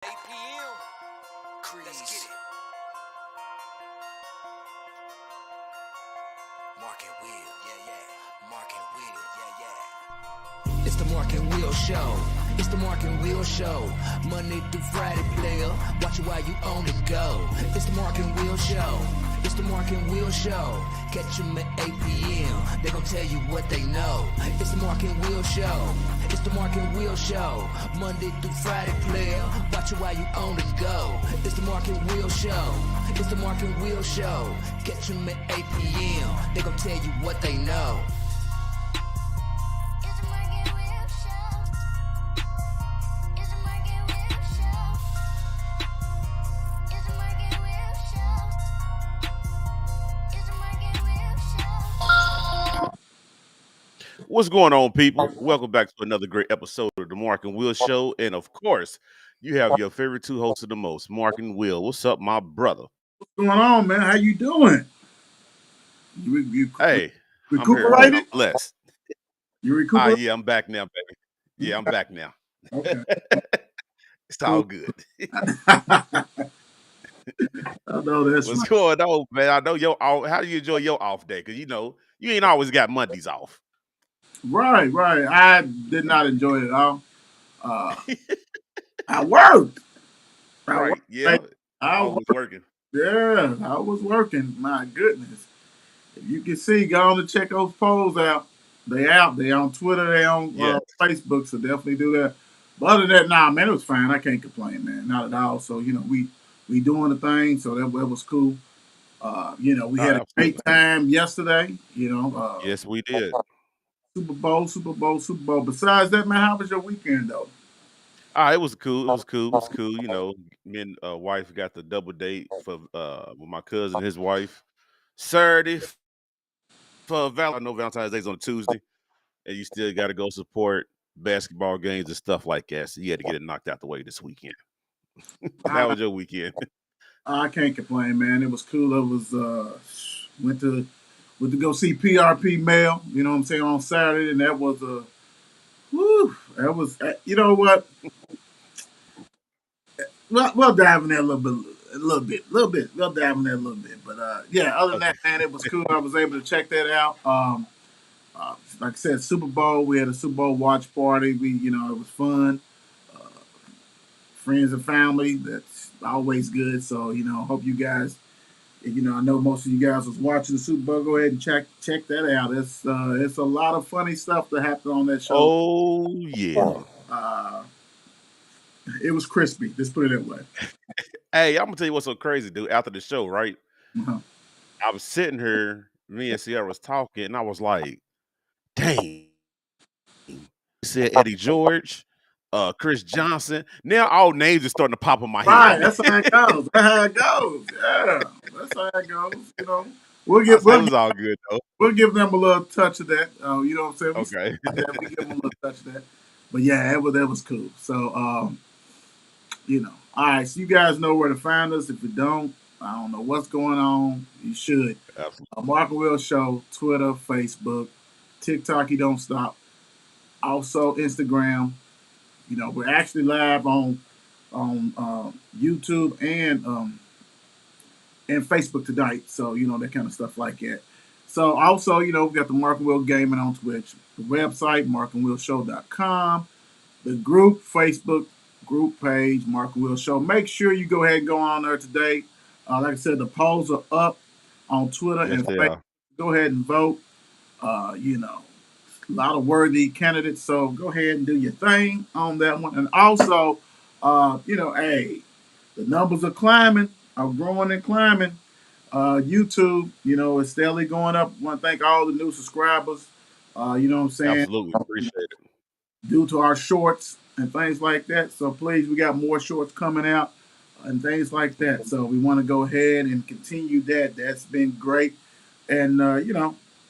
8 p.m. Let's get it. Mark and Will, yeah. Mark and Will, yeah. It's the Mark and Will Show. It's the Mark and Will Show. Monday through Friday, player. Watch it while you on the go. It's the Mark and Will Show. It's the Mark and Will Show. Catch them at 8 p.m. They gon' tell you what they know. It's the Mark and Will Show. It's the Mark and Will Show. Monday through Friday, player. Watch it while you on the go. It's the Mark and Will Show. It's the Mark and Will Show. Catch them at 8 p.m. They gon' tell you what they know. What's going on, people? Welcome back to another great episode of the Mark and Will Show. And of course, you have your favorite two hosts of the most, Mark and Will. What's up, my brother? What's going on, man? How you doing? You Hey, I'm here. recuperated? I'm blessed. You recuperated? Yeah, I'm back now, baby. Yeah, I'm back now. Okay. It's all good. I know that's What's right. going on, man? I know your off. How do you enjoy your off day? Because you ain't always got Mondays off. Right. I did not enjoy it at all. Uh, I worked. Right? Worked. Yeah, I always worked. working. Yeah, I was working. My goodness. If you can see, go on to check those polls out. They out. They on Twitter. They on Yeah. Facebook. So definitely do that. But other than that, nah, man, it was fine. I can't complain, man. Not at all. So we doing the thing. So that was cool. We had a great Absolutely. time yesterday. Yes, we did. Super Bowl. Besides that, man, how was your weekend though? It was cool. It was cool. It was cool. Me and wife got the double date for with my cousin and his wife Saturday for Valentine's Day's on a Tuesday, and you still got to go support basketball games and stuff like that. So you had to get it knocked out the way this weekend. How I, was your weekend? I can't complain, man. It was cool. It was went to go see PRP Mail. You know what I'm saying, on Saturday, and that was a whew, that was you know what? We'll dive in there a little bit. We'll dive in there a little bit. But yeah, other than Okay. that, man, it was cool. I was able to check that out. Like I said, Super Bowl. We had a Super Bowl watch party. It was fun. Uh, Friends and family. That's always good. So hope you guys. I know most of you guys was watching the Super Bowl. Go ahead and check that out. It's a lot of funny stuff that happened on that show. Oh yeah. Uh, it was crispy. Let's put it that way. Hey, I'm gonna tell you what's so crazy, dude. After the show, right? Uh-huh. I was sitting here, me and Sierra was talking, and I was like, "Dang." Said Eddie George, Chris Johnson. Now all names are starting to pop in my Right, head. that's how it goes. That's how it goes. Yeah, that's how it goes. We'll I give said it we'll, was all good though. we'll give them a little touch of that. You know what I'm saying? Okay. We give them a little touch of that. But yeah, that was cool. So all right. So you guys know where to find us. If you don't, I don't know what's going on. You should. Absolutely. Mark and Will Show, Twitter, Facebook, TikTok. You don't stop. Also Instagram. We're actually live on YouTube and Facebook tonight. So, that kind of stuff like that. So also, we got the Mark and Will Gaming on Twitch, the website, markandwillshow.com, the group, Facebook group page, Mark and Will Show. Make sure you go ahead and go on there today. Like I said, the polls are up on Twitter Yes, and they Facebook. are. Go ahead and vote. A lot of worthy candidates. So go ahead and do your thing on that one. And also, hey, the numbers are climbing, are growing and climbing. YouTube, is steadily going up. I want to thank all the new subscribers. You know what I'm saying? Absolutely. Appreciate it. Due to our shorts and things like that. So please, we got more shorts coming out and things like that. So we want to go ahead and continue that. That's been great. And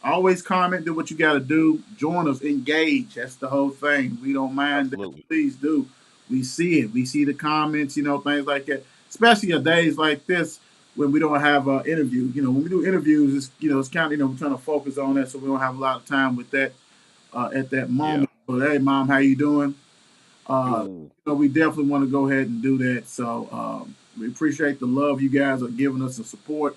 always comment, do what you got to do. Join us, engage. That's the whole thing. We don't mind that. Absolutely. Please do. We see it. We see the comments, things like that. Especially on days like this when we don't have an interview. When we do interviews, it's kind of, we're trying to focus on that so we don't have a lot of time with that at that Yeah. moment. But hey, mom, how you doing? Yo. We definitely want to go ahead and do that. So we appreciate the love you guys are giving us and support.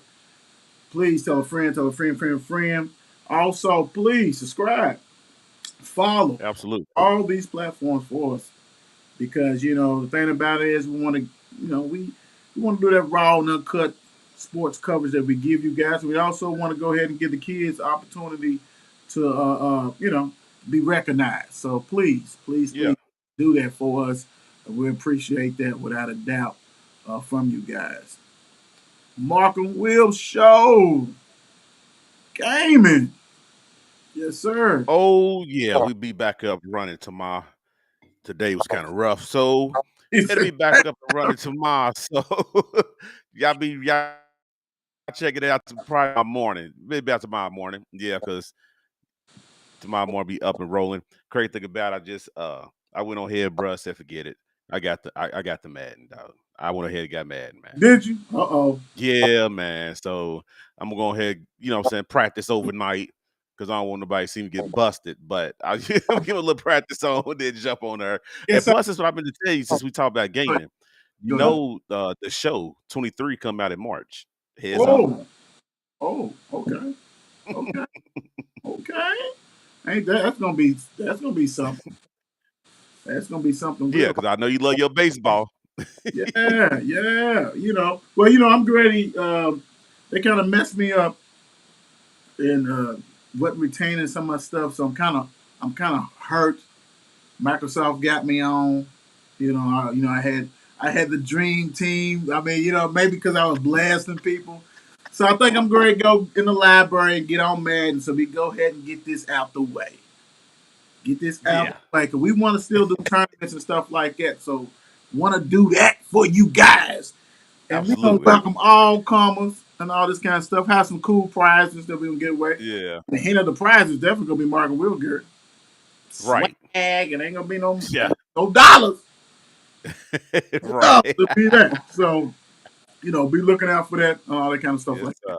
Please tell a friend, tell a friend, friend, friend. Also, please subscribe, follow Absolutely. all these platforms for us because the thing about it is we want to we want to do that raw and uncut sports coverage that we give you guys. We also want to go ahead and give the kids opportunity to be recognized. So please, please, Yeah. please do that for us. We appreciate that without a doubt from you guys. Mark and Will Show gaming, yes sir. Oh yeah, we be back up running tomorrow. Today was kind of rough, so it'll be back up and running tomorrow. So y'all check it out probably tomorrow morning, maybe out tomorrow morning. Yeah, because tomorrow morning be up and rolling. Crazy thing about it, I went on ahead, bruh, said forget it. I got the Madden, dog. I went ahead and got Madden, man. Did you? Uh-oh. Yeah, man. So I'm gonna go ahead, what I'm saying, practice overnight because I don't want nobody to see me get busted. But I'll give a little practice on, then jump on her. And Yes, sir. plus, that's what I've been to tell you since we talk about Go ahead. gaming. Go ahead. The show 23 come out in March. Heads up. Oh, okay, okay, okay. Ain't that's gonna be something. That's gonna be something Yeah, real. because I know you love your baseball. Yeah, yeah. Well, I'm ready. They kind of messed me up in what retaining some of my stuff, so I'm kind of hurt. Microsoft got me on. I had the dream team. I mean, maybe because I was blasting people. So I think I'm going to go in the library and get on Madden. So we go ahead and get this out the way. Get this out the Yeah, way because we want to still do tournaments and stuff like that. So want to do that for you guys, and we gonna absolutely. welcome all comers and all this kind of stuff. Have some cool prizes that we can get away. Yeah, The hint of the prize is definitely gonna be Mark Wilger swag. right. It ain't gonna be no Yeah, no dollars. No right. dollars to be that. So be looking out for that and all that kind of stuff Yes, like that.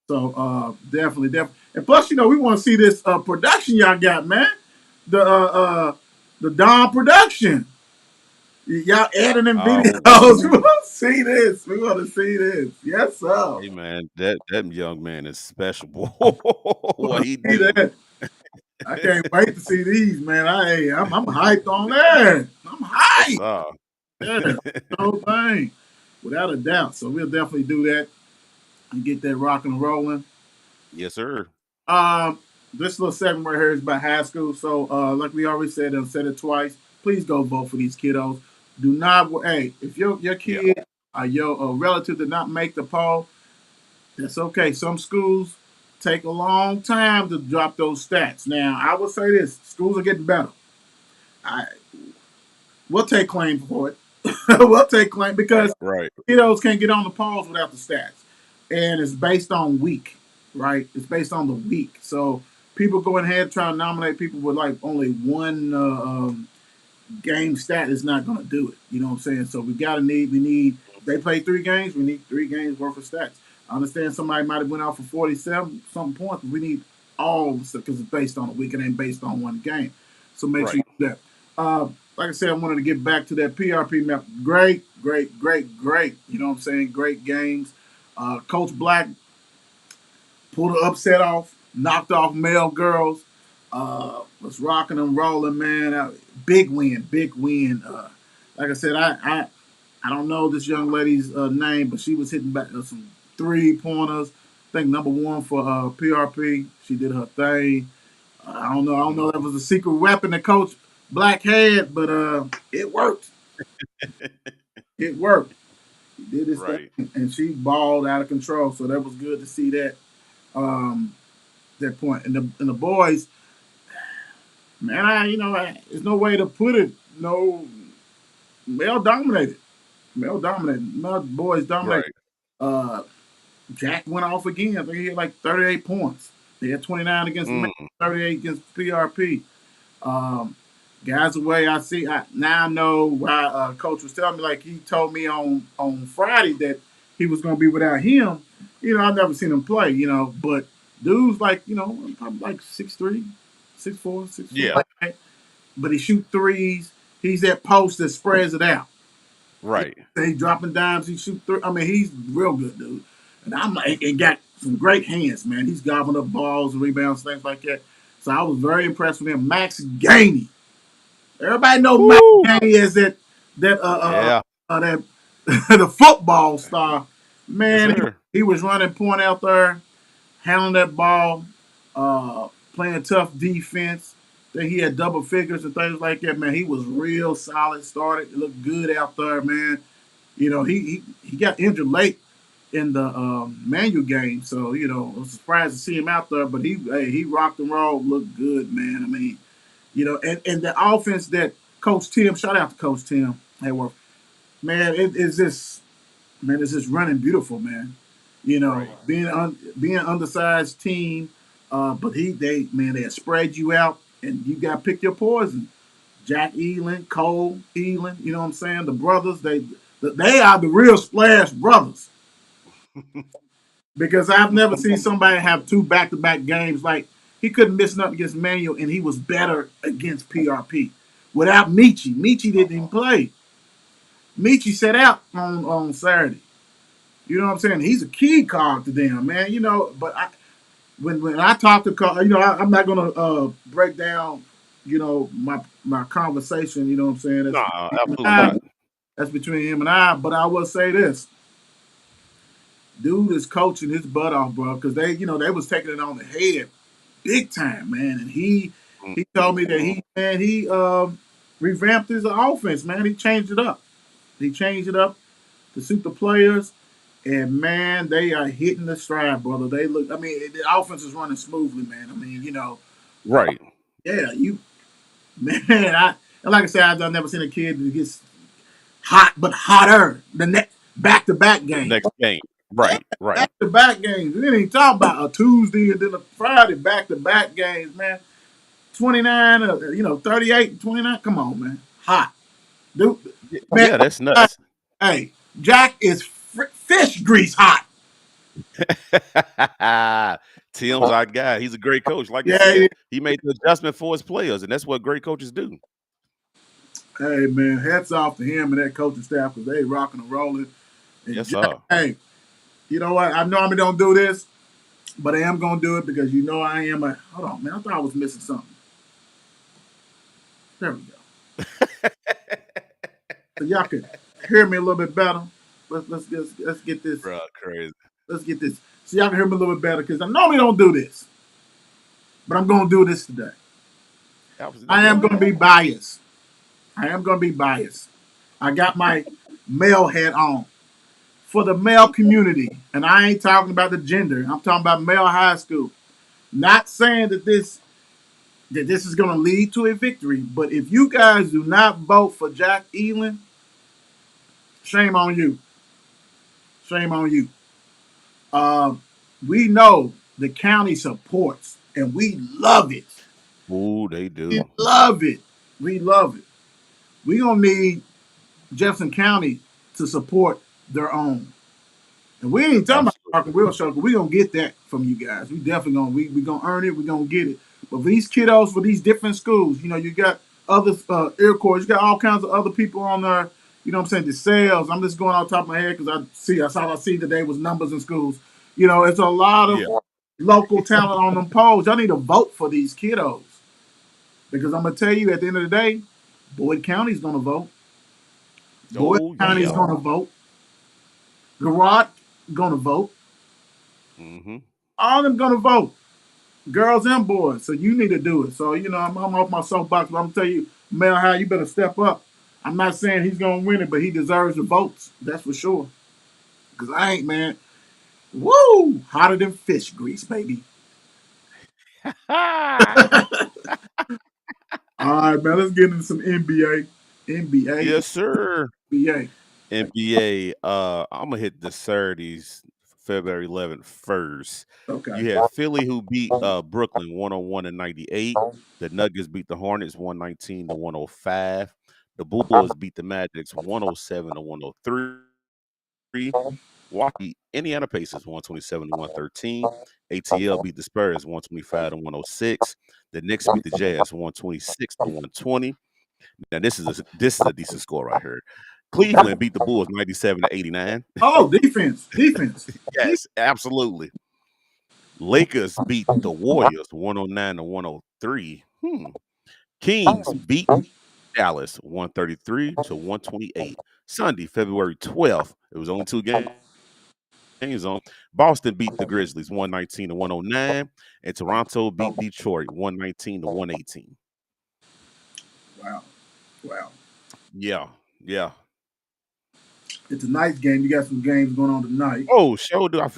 So definitely. And plus, we want to see this production y'all got, man. The Dawn production. Y'all adding in oh, videos. We want to see this. We want to see this. Yes, sir. hey man, that young man is special, boy. We What want he to see do? that. I can't wait to see these, man. I'm hyped on that. I'm Yes, hyped. sir. Yeah, the whole thing, without a doubt. So we'll definitely do that and get that rocking and rolling. Yes, sir. Um, this little segment right here is about high school. So, like we already said and said it twice, please go vote for these kiddos. Do not, hey, if your Yeah. kid or your relative did not make the poll, that's okay. Some schools take a long time to drop those stats. Now, I will say this: schools are getting better. I We'll take claim for it. We'll take claim because Right. kiddos can't get on the polls without the stats, and it's based on week, right? It's based on the week. So people going ahead trying to nominate people with like only one game stat is not going to do it. You know what I'm saying? So we need. They play 3 games. We need 3 games worth of stats. I understand somebody might have went out for 47 something points, but we need all because it's based on a week. It ain't based on one game. So make sure Right. you do that. Like I said, I wanted to get back to that PRP map. Great, great, great, great. You know what I'm saying? Great games. Coach Black pulled the upset off, knocked off male girls. Was rocking and rolling, man. Big win, big win. Like I said, I don't know this young lady's name, but she was hitting back some 3 pointers. I think number one for PRP. She did her thing. I don't know. I don't know if that was a secret weapon that Coach Black had, but it worked. It worked. He did his thing, Right. and she balled out of control. So that was good to see that. Um, that point. And the boys, man, there's no way to put it. No, male dominated. Male dominated. Male boys dominated. Right. Uh, Jack went off again. I think he had like 38 points. They had 29 against men, Mm. 38 against PRP. Um, guys, the way I see, now I know why Coach was telling me. Like he told me on Friday that he was going to be without him. I've never seen him play. But dude's like probably like 6'3", 6'4", 6'4", Yeah. like that. But he shoot threes. He's that post that spreads it out. Right. He dropping dimes. He shoot through. I mean, he's real good, dude. And I'm like, and got some great hands, man. He's gobbling up balls, rebounds, things like that. So I was very impressed with him. Max Gainey. Everybody know Max Woo! Gainey as Yeah. that the football star. Yes, Man, sir. he was running point out there, handling that ball, playing tough defense. Then he had double figures and things like that. Man, he was real solid. Started, looked good out there, man. You know, he got injured late in the manual game, so I was surprised to see him out there. But he rocked and rolled, looked good, man. I mean, and the offense that Coach Tim, shout out to Coach Tim Hayworth, man, it's just running beautiful, man. Right. Being an undersized team, but they spread you out, and you got to pick your poison. Jack Elam, Cole Elam, you know what I'm saying? The brothers, they are the real splash brothers because I've never seen somebody have two back to back games. Like he couldn't miss nothing against Manuel, and he was better against PRP. Without Michi didn't even play. Michi sat out on Saturday. You know what I'm saying? He's a key card to them, man. But when I talk to I'm not gonna break down, my conversation. You know what I'm saying? Nah, absolutely not. That's between him and I. But I will say this: dude is coaching his butt off, bro, because they was taking it on the head, big time, man. And he told me that Mhm. he revamped his offense, man. He changed it up. He changed it up to suit the players. And man, they are hitting the stride, brother. They look. I mean, the offense is running smoothly, man. I mean, Right. yeah, man. Like I said, I've never seen a kid that gets hot but hotter the next back to back The game. next game. Yeah, Right. Right. back to back games. We didn't talk about a Tuesday and then a Friday back to back games, man. 29, 38, 29. Come on, man. Hot. Dude, man, Yeah, that's nuts. hey, Jack is fish grease hot. Tim's our guy. He's a great coach. Like you Yeah, said, yeah. he made the adjustment for his players, and that's what great coaches do. Hey, man, hats off to him and that coaching staff because they rocking and rolling. And Yes, Jack, sir. hey, you know what? I normally don't do this, but I am going to do it because I am a. Hold on, man. I thought I was missing something. There we go. So y'all can hear me a little bit better. Let's get this. Bro, crazy. Let's get this. So y'all can hear me a little bit better because I normally don't do this, but I'm going to do this today. Absolutely. I Go am going to ahead. be biased. I am going to be biased. I got my male hat on for the male community, and I ain't talking about the gender. I'm talking about male high school. Not saying that this is going to lead to a victory, but if you guys do not vote for Jack Elam, shame on you. Shame on you. Uh, we know the county supports, and we love it. Ooh, they We do. love it. We love it. We gonna need Jefferson County to support their own. And we ain't talking about Absolutely. Park and Wheel Show, but we gonna get that from you guys. We definitely we gonna earn it. We gonna get it. But for these kiddos, for these different schools, you got other Iroquois, you got all kinds of other people on there. You know what I'm saying? The sales. I'm just going off the top of my head because I see today was numbers in schools. It's a lot Yeah. of local talent on them polls. Y'all need to vote for these kiddos because I'm gonna tell you at the end of the day, Boyd County's gonna vote. Boyd Oh, County's yeah. gonna vote. Garrott gonna vote. Hmm. All of them gonna vote. Girls and boys. So you need to do it. So I'm off my soapbox, but I'm gonna tell you, Mel, how you better step up. I'm not saying he's gonna win it, but he deserves the votes. That's for sure. Cause I ain't, man. Woo! Hotter than fish grease, baby. All right, man. Let's get into some NBA. NBA. Yes, sir. NBA. NBA. I'm gonna hit the Saturdays, February 11th first. Okay. You had Philly who beat Brooklyn 101 and 98. The Nuggets beat the Hornets 119 to 105. The Bulls beat the Magics 107 to 103. Milwaukee, Indiana Pacers 127 to 113. ATL beat the Spurs 125 to 106. The Knicks beat the Jazz 126 to 120. Now this is a decent score right here. Cleveland beat the Bulls 97-89. Oh, defense. Yes, absolutely. Lakers beat the Warriors 109-103. Kings beat Dallas 133-128. Sunday, February 12th. It was only two games on. Boston beat the Grizzlies 119-109, and Toronto beat Detroit 119-118. Wow, wow. Yeah, yeah. It's a nice game. You got some games going on tonight. Oh, show do I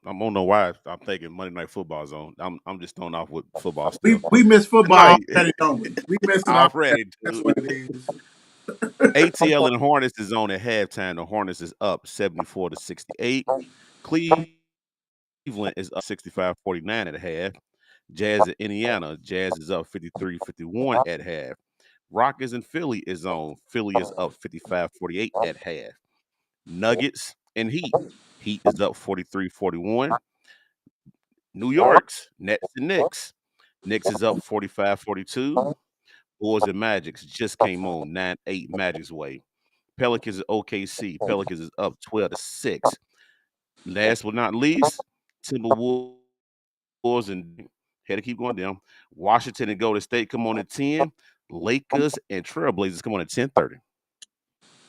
don't know why I'm thinking Monday Night Football zone. I'm just throwing off with football still. We miss football Tonight, already, don't we? We miss it already. already, That's dude. what it is. ATL and Hornets is on at halftime. The Hornets is up 74-68. Cleveland is up 65-49 at half. Jazz in Indiana. Jazz is up 53-51 at half. Rockets and Philly is on. Philly is up 55-48 at half. Nuggets and Heat. Heat is up 43-41. New York's Nets and Knicks. Knicks is up 45-42. Bulls and Magics just came on 9-8 Magic's way. Pelicans and OKC. Pelicans is up 12-6. Last but not least, Timberwolves and had to keep going down. Washington and Golden State come on at 10. Lakers and Trailblazers come on at 10:30.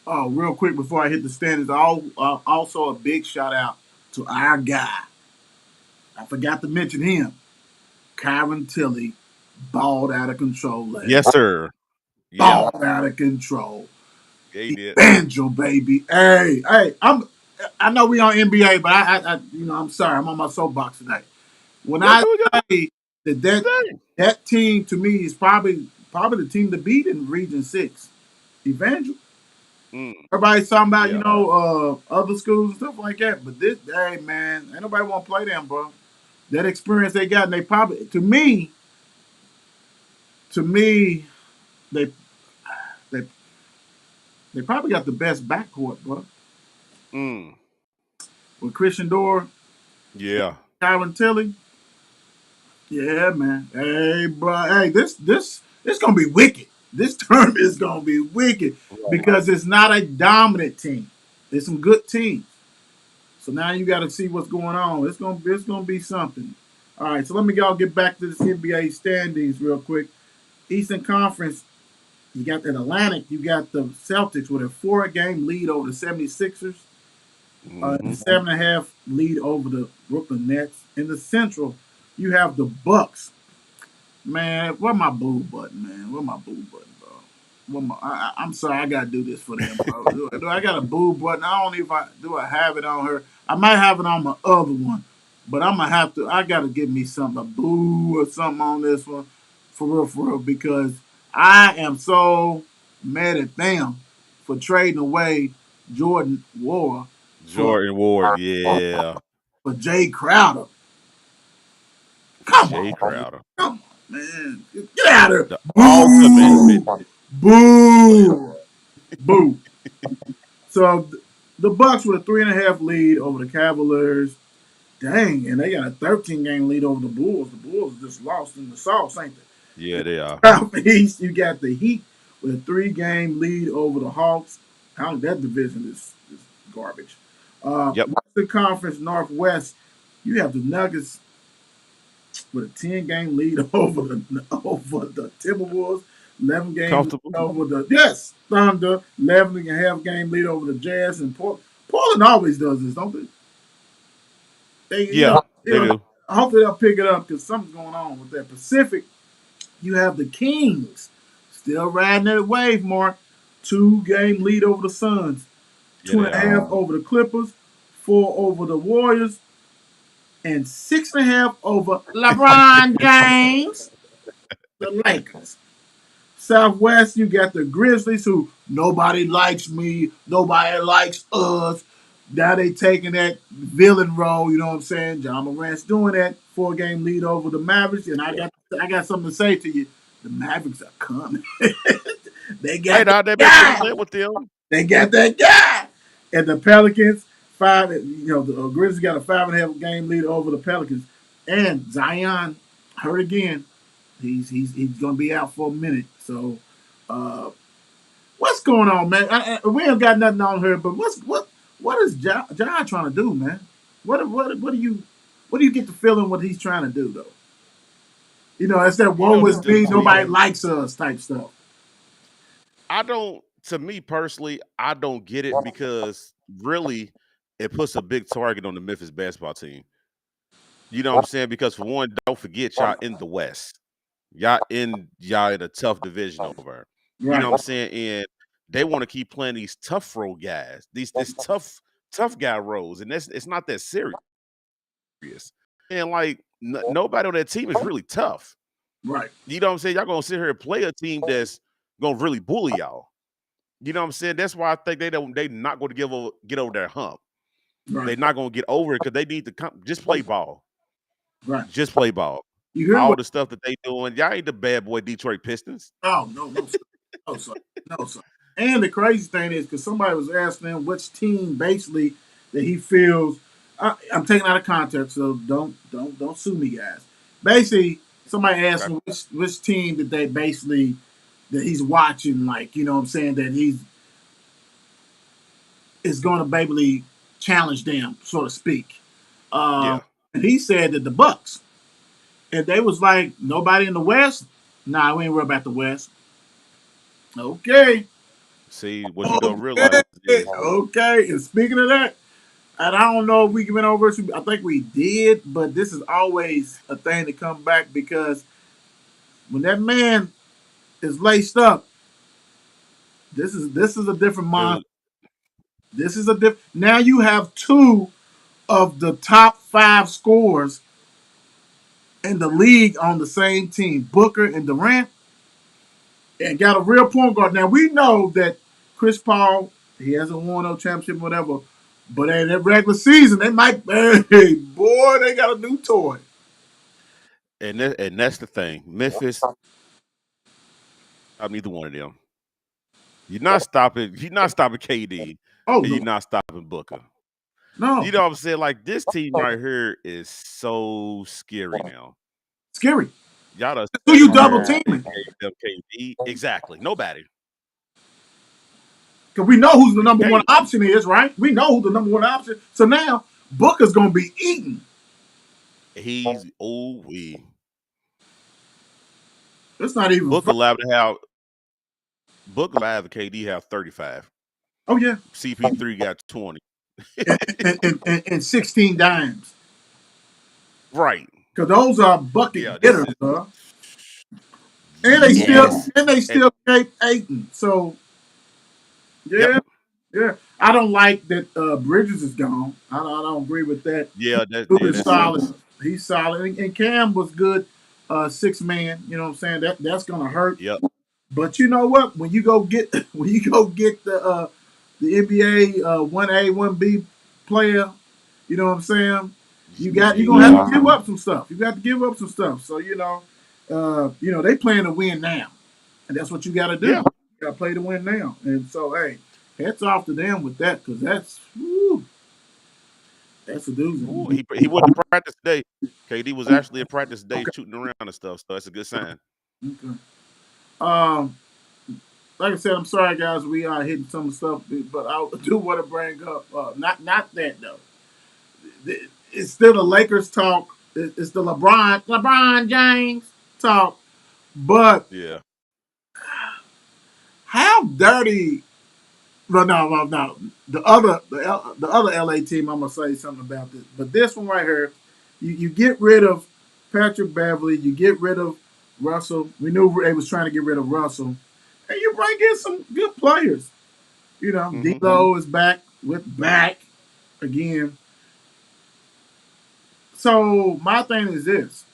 Oh, real quick before I hit the standards, also a big shout out to our guy. I forgot to mention him. Kyron Tilly balled out of control last. Yes, sir. Yeah, Balled out of control. yeah, he did. Banjo baby. Hey, I know we on NBA, but I'm sorry, I'm on my soapbox tonight. When That's I what we got say that today. that team to me is probably the team to beat in Region 6. Evangel. Mm, Everybody's talking about, yeah, other schools and stuff like that. But this, hey, man, ain't nobody want to play them, bro. That experience they got, and they probably, to me, they they they probably got the best backcourt, bro. mm, With Christian Door, yeah. Kyron Tilly. Yeah, man. Hey, bro. Hey, this gonna be wicked. This term is gonna be wicked Right. because it's not a dominant team. There's some good teams. So now you got to see what's going on. It's gonna be something. All right. So let me y'all get back to this NBA standings real quick. Eastern Conference. You got that Atlantic. You got the Celtics with a 4-game lead over the 76ers. And Hmm. 7.5 lead over the Brooklyn Nets. In the Central, you have the Bucks. Man, where my boo button, man? Where my boo button, bro? I'm sorry, I gotta do this for them, bro. Do I got a boo button? I don't know if I have it on her. I might have it on my other one, but I'm gonna have to. I gotta give me something, a boo or something on this one, for real, because I am so mad at them for trading away Jordan War for Jordan Ward, yeah. Jay Crowder. Come Jay on, man. Crowder, Come on, man. Get out of the here. ultimate Boo! midget. Boo! Boo. So the Bucks with a 3.5 lead over the Cavaliers. Dang, and they got a 13-game lead over the Bulls. The Bulls just lost in the sauce, ain't Yeah, they are. they? Southeast, you got the Heat with a 3-game lead over the Hawks. That division is garbage. Yep. Western Conference Northwest, you have the Nuggets with a 10-game lead over the Timberwolves, 11-game lead Comfortable. over the Thunder, 11.5-game lead over the Jazz, and Portland always does this, don't they? They Yeah, they do. hopefully they'll pick it up because something's going on with that. Pacific, you have the Kings still riding that wave, Mark. 2-game lead over the Suns, Yeah, two and they a are. half over the Clippers, 4 over the Warriors, and 6.5 over LeBron James, the Lakers. Southwest, you got the Grizzlies, who nobody likes me, nobody likes us. Now they taking that villain role, you know what I'm saying? John Morant's doing that 4-game lead over the Mavericks, and I got something to say to you. The Mavericks are coming. They Hey, got that now they been guy. playing with them. They got that guy. And the Pelicans, the Grizzlies got a 5.5-game lead over the Pelicans. And Zion hurt again. He's gonna be out for a minute. So Uh, what's going on, man? We ain't got nothing on here, but what is John trying to do, man? What do you get the feeling what he's trying to do though? You know, it's that You woe know, is to me, to me, nobody likes us type stuff. I don't. To me personally, I don't get it because really, it puts a big target on the Memphis basketball team. You know what I'm saying? Because for one, don't forget y'all in the West. Y'all in a tough division over there. You know Right, what I'm saying? And they want to keep playing these tough role guys, these this tough guy roles, and that's it's not that serious. And like nobody on that team is really tough. right, You know what I'm saying? Y'all gonna sit here and play a team that's gonna really bully y'all. You know what I'm saying? That's why I think they not going to get over their hump. right, They're not going to get over it because they need to just play ball. right. Just play ball. You hear All what? the stuff that they doing, y'all ain't the bad boy Detroit Pistons. Oh no, no, sir. No, sir. No, sir. And the crazy thing is, because somebody was asking him which team basically that he feels. I'm taking out of context, so don't sue me, guys. Basically, somebody asked Okay. him which team that they basically that he's watching, like you know what I'm saying, that he's is going to basically challenge them, so to speak. Yeah. And he said that the Bucks, and they was like nobody in the West. Nah, we ain't worried about the West. Okay. See, what you don't realize Okay, is okay. And speaking of that, and I don't know if we went over. I think we did, but this is always a thing to come back because when that man is laced up, this is a different it mind. was This is a different. Now you have two of the top five scorers in the league on the same team, Booker and Durant, and got a real point guard. Now we know that Chris Paul, he hasn't won no championship, whatever. But in that regular season, they might, hey, boy, they got a new toy. and that's the thing. Memphis, I'm neither one of them. You're not stopping KD Oh and you're no, not stopping Booker. no, You know what I'm saying? Like this team right here is so scary now. scary. Y'all done Who sat you double here and teaming? gave them KD. Exactly. Nobody. Because we know who's the You number one can't. option is, right? We know who the number one option. So now Booker's gonna be eaten. He's oh we It's not even. Book allowed to have Book allowed KD have 35. Oh yeah, CP3 got 20. and 16 dimes. Right. Because those are bucket Yeah, this getters, is huh? And they still yes. and they And still keep eating. So yep. yeah, yeah. I don't like that Bridges is gone. I don't agree with that. Dude is That solid. sucks. He's solid. And Cam was good, six man. You know what I'm saying? That's gonna hurt. Yep. But you know what? When you go get when you go get the NBA 1A 1B player, you know what I'm saying? You're You gonna got have to give up some stuff. You got to give up some stuff. So they playing to win now, and that's what you got to do. yeah. You got to play to win now. And so hey, hats off to them with that because that's a Ooh, doozy. he went to practice today. KD was actually in practice today Okay. shooting around and stuff, so that's a good sign. Okay. Um, like I said, I'm sorry guys, we are hitting some stuff, but I do want to bring up not that though. It's still the Lakers talk. It's the LeBron James talk. But Yeah. how dirty? Well, no. The other LA team. I'm gonna say something about this. But this one right here, you get rid of Patrick Beverly. You get rid of Russell. We knew they was trying to get rid of Russell, and you bring in some good players. You know, Hmm. D'Lo is back again. So my thing is this: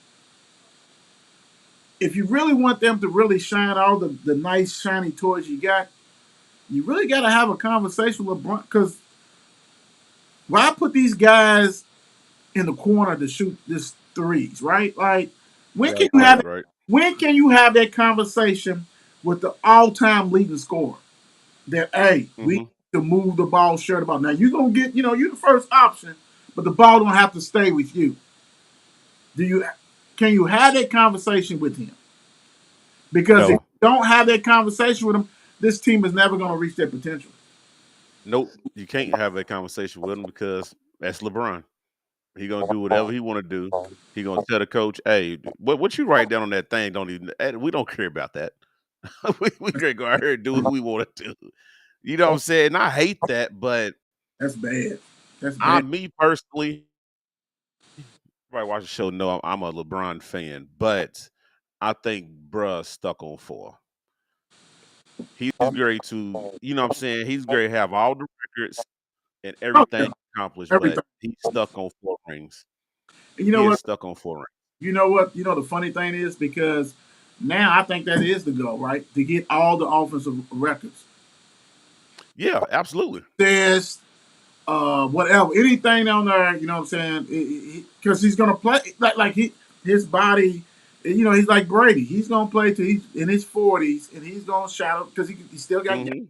if you really want them to really shine all the nice shiny toys you got, you really got to have a conversation with LeBron. Because why put these guys in the corner to shoot this threes, right? Like when can Right, you have right, right. when can you have that conversation with the all-time leading scorer? That hey, we need Hmm. to move the ball, share the ball. Now you're gonna get, you're the first option, but the ball don't have to stay with you. Do you can you have that conversation with him? Because No. don't have that conversation with him, this team is never going to reach their potential. Nope, you can't have that conversation with him because that's LeBron. He gonna do whatever he want to do. He gonna tell the coach, "Hey, what you write down on that thing? Don't even. We don't care about that. we can go out here and do what we want to do." You know what I'm saying? I hate that, but That's bad. That's I, bad. me personally, everybody watch the show know I'm a LeBron fan, but I think bruh stuck on four. He's great to, you know what I'm saying? He's great to have all the records and Oh yeah, everything accomplished, but everything. he's stuck on four rings. And you know He is what? stuck on four rings. You know what? You know the funny thing is because now I think that is the goal, right? To get all the offensive records. Yeah, absolutely. This, whatever, anything on there. You know what I'm saying? Because he's gonna play like his body. You know, he's like Brady. He's gonna play till he's in his 40s, and he's gonna shadow because he still got. Hmm.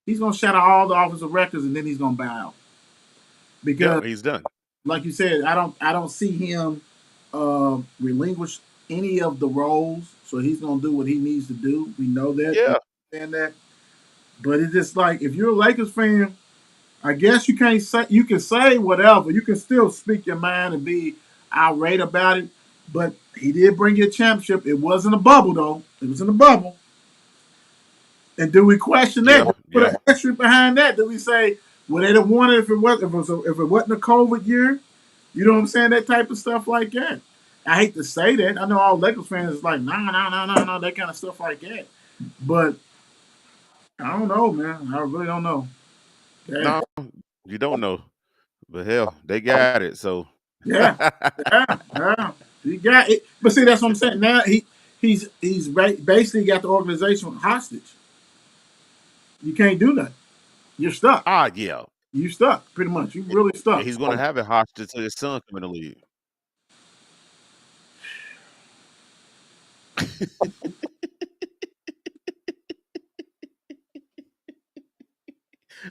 He's gonna shadow all the offensive records, and then he's gonna bow out Yeah, because, he's done. like you said, I don't see him relinquish any of the roles. So he's gonna do what he needs to do. We know that. We Yeah. understand that. But it's just like if you're a Lakers fan, I guess you can't say you can say whatever. You can still speak your mind and be irate about it. But he did bring you a championship. It wasn't a bubble though. It was in a bubble. And do we question that? Yeah, Do we put yeah. an asterisk behind that? Do we say would they have won it if it wasn't a COVID year? You know what I'm saying? That type of stuff like that. I hate to say that. I know all Lakers fans is like, no, that kind of stuff like that. But I don't know, man. I really don't know. Yeah, No, you don't know. But hell, they got it. So yeah, yeah. He got it. But see, that's what I'm saying. Now he's basically got the organization hostage. You can't do nothing. You're stuck. yeah. You stuck, pretty much. You really And stuck. he's gonna have it hostage until his son come in the league.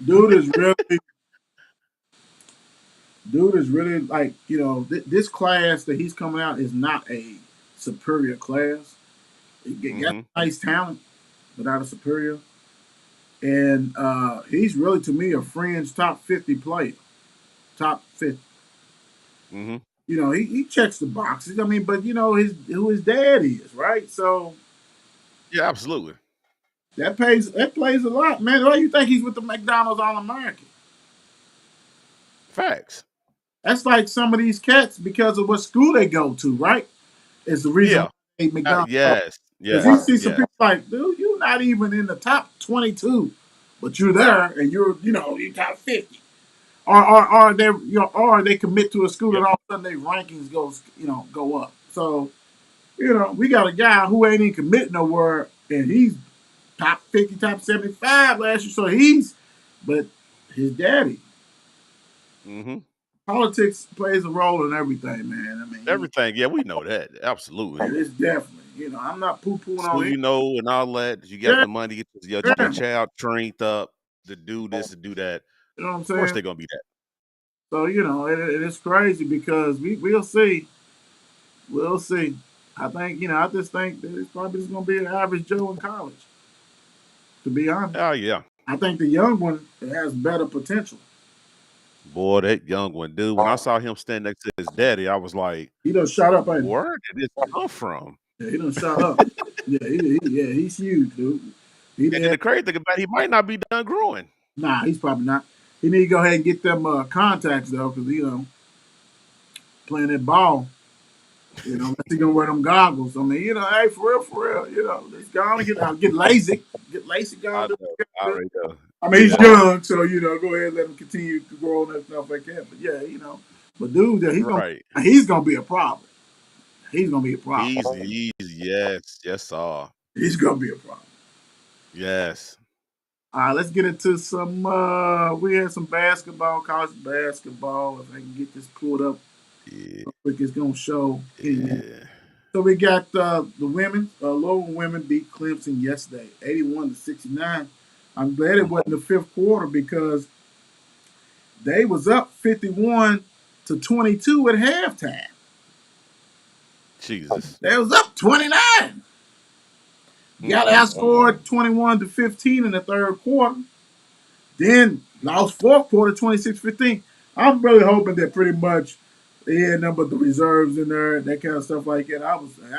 Dude is really, dude is really like this class that he's coming out is not a superior class. He got Hmm. nice talent, but not a superior. And he's really to me a fringe top 50 player, top 50. Hmm. He checks the boxes. I mean, but who his dad is, right? So Yeah, absolutely. that plays a lot, man. Why you think he's with the McDonald's All American? Facts. That's like some of these cats because of what school they go to, right? Is the reason why Yeah. they hate McDonald's. Yes. Because you Yes. see some Yes. people like, dude, you're not even in the top 22, but you're there and you're top 50. Or they commit to a school Yep. and all of a sudden their rankings go up. So we got a guy who ain't even commit nowhere, and he's top 50, top 75 last year. So but his daddy. Hmm. Politics plays a role in everything, man. I mean, Everything. Yeah, we know that. Absolutely. it's definitely. I'm not poo pooing Who on him. you know and all that. You got Yeah, the money, get your yeah. child trained up to do this to do that. You know what I'm Of course saying? they're gonna be that. So it's crazy because we'll see. We'll see. I just think that it's probably just gonna be an average Joe in college. To be honest, Oh yeah. I think the young one has better potential. Boy, that young one, dude. When I saw him stand next to his daddy, I was like, He done shot up, and where did this come from? yeah, he done shot up. Yeah, he's huge, dude. He And then did. the crazy thing about it, he might not be done growing. Nah, he's probably not. He need to go ahead and get them contacts though, because playing that ball. Unless he gonna wear them goggles. I mean, hey, for real, let's go on and get lazy, get lazy, go I on. know. I already know. I mean, he's Yeah. young, so go ahead and let him continue to grow and stuff like that. But yeah, but dude, Right. he's gonna be a problem. He's gonna be a problem. He's yes, yes, sir. He's gonna be a problem. Yes. All right, let's get into some. We had some basketball, college basketball. If I can get this pulled up, Yeah. real quick, it's gonna show. Yeah. So we got the women. Lowell women beat Clemson yesterday, 81-69. I'm glad it wasn't the fifth quarter because they was up 51-22 at halftime. Jesus. They was up 29. got outscored 21-15 in the third quarter. Then lost fourth quarter 26-15. I'm really hoping that pretty much they had number the reserves in there, that kind of stuff like that. I